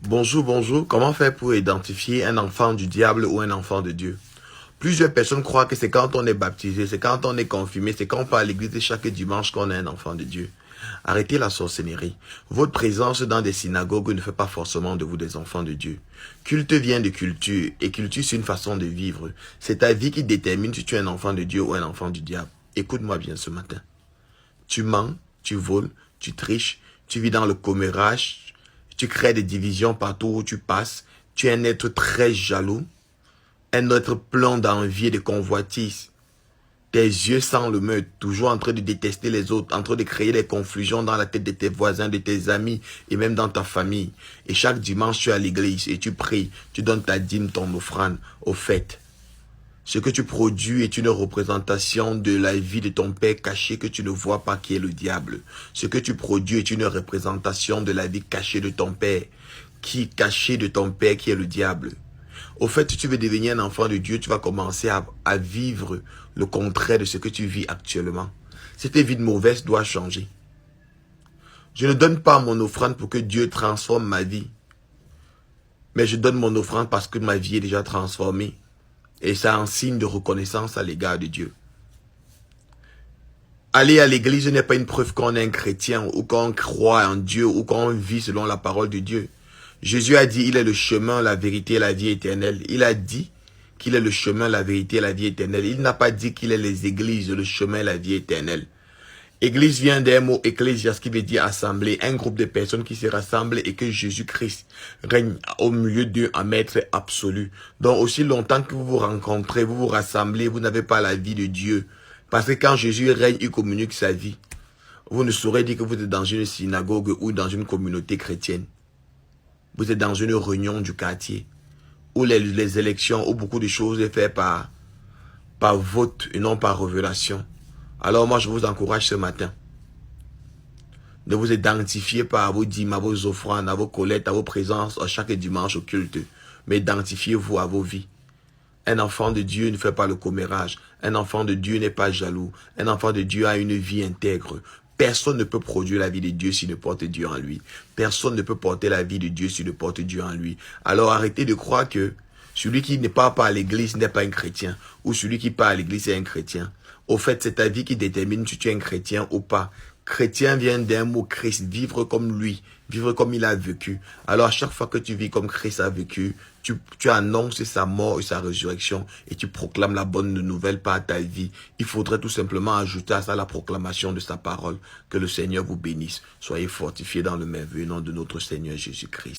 Bonjour, bonjour. Comment faire pour identifier un enfant du diable ou un enfant de Dieu? Plusieurs personnes croient que c'est quand on est baptisé, c'est quand on est confirmé, c'est quand on part à l'église chaque dimanche qu'on est un enfant de Dieu. Arrêtez la sorcellerie. Votre présence dans des synagogues ne fait pas forcément de vous des enfants de Dieu. Culte vient de culture, et culture c'est une façon de vivre. C'est ta vie qui détermine si tu es un enfant de Dieu ou un enfant du diable. Écoute-moi bien ce matin. Tu mens, tu voles, tu triches, tu vis dans le commérage, tu crées des divisions partout où tu passes, tu es un être très jaloux, un être plein d'envie et de convoitise. Tes yeux sentent le meurtre, toujours en train de détester les autres, en train de créer des confusions dans la tête de tes voisins, de tes amis et même dans ta famille. Et chaque dimanche, tu es à l'église et tu pries, tu donnes ta dîme, ton offrande aux fêtes. Ce que tu produis est une représentation de la vie de ton père caché que tu ne vois pas, qui est le diable. Ce que tu produis est une représentation de la vie cachée de ton père, qui est le diable. Au fait, si tu veux devenir un enfant de Dieu, tu vas commencer à vivre le contraire de ce que tu vis actuellement. Cette vie de mauvaise doit changer. Je ne donne pas mon offrande pour que Dieu transforme ma vie. Mais je donne mon offrande parce que ma vie est déjà transformée. Et c'est un signe de reconnaissance à l'égard de Dieu. Aller à l'église n'est pas une preuve qu'on est un chrétien ou qu'on croit en Dieu ou qu'on vit selon la parole de Dieu. Jésus a dit, il est le chemin, la vérité et la vie éternelle. Il a dit qu'il est le chemin, la vérité et la vie éternelle. Il n'a pas dit qu'il est les églises, le chemin et la vie éternelle. Église vient d'un mot ecclésias qui veut dire assemblée, un groupe de personnes qui se rassemblent et que Jésus-Christ règne au milieu d'eux en maître absolu. Donc aussi longtemps que vous vous rencontrez, vous vous rassemblez, vous n'avez pas la vie de Dieu. Parce que quand Jésus règne, il communique sa vie. Vous ne saurez dire que vous êtes dans une synagogue ou dans une communauté chrétienne. Vous êtes dans une réunion du quartier où les élections, où beaucoup de choses sont faites par vote et non par révélation. Alors moi, je vous encourage ce matin. Ne vous identifiez pas à vos dîmes, à vos offrandes, à vos collectes, à vos présences à chaque dimanche au culte. Mais identifiez-vous à vos vies. Un enfant de Dieu ne fait pas le commérage. Un enfant de Dieu n'est pas jaloux. Un enfant de Dieu a une vie intègre. Personne ne peut produire la vie de Dieu s'il ne porte Dieu en lui. Personne ne peut porter la vie de Dieu s'il ne porte Dieu en lui. Alors arrêtez de croire que celui qui ne part pas à l'église n'est pas un chrétien. Ou celui qui part à l'église est un chrétien. Au fait, c'est ta vie qui détermine si tu es un chrétien ou pas. Chrétien vient d'un mot Christ, vivre comme lui, vivre comme il a vécu. Alors à chaque fois que tu vis comme Christ a vécu, tu annonces sa mort et sa résurrection et tu proclames la bonne nouvelle par ta vie. Il faudrait tout simplement ajouter à ça la proclamation de sa parole. Que le Seigneur vous bénisse. Soyez fortifiés dans le merveilleux nom de notre Seigneur Jésus-Christ.